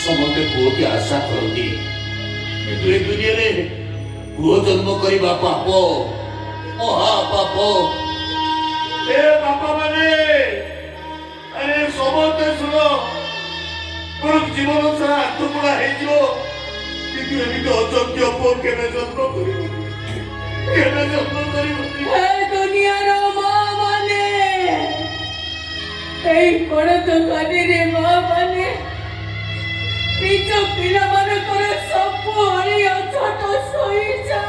समस्ते पुओ की आशा करती दुनिया पुओ जन्म करवा पाप महापाप ए बापा माने अरे समस्ते शुण मोर जीवन सारा आत्मपुड़ा हो अयोग्य पुओ के जन्म कर दुनियार माँ माने बड़ दुकानी रे माँ माने निज पिला मानकर सब हरिया छोट सही जा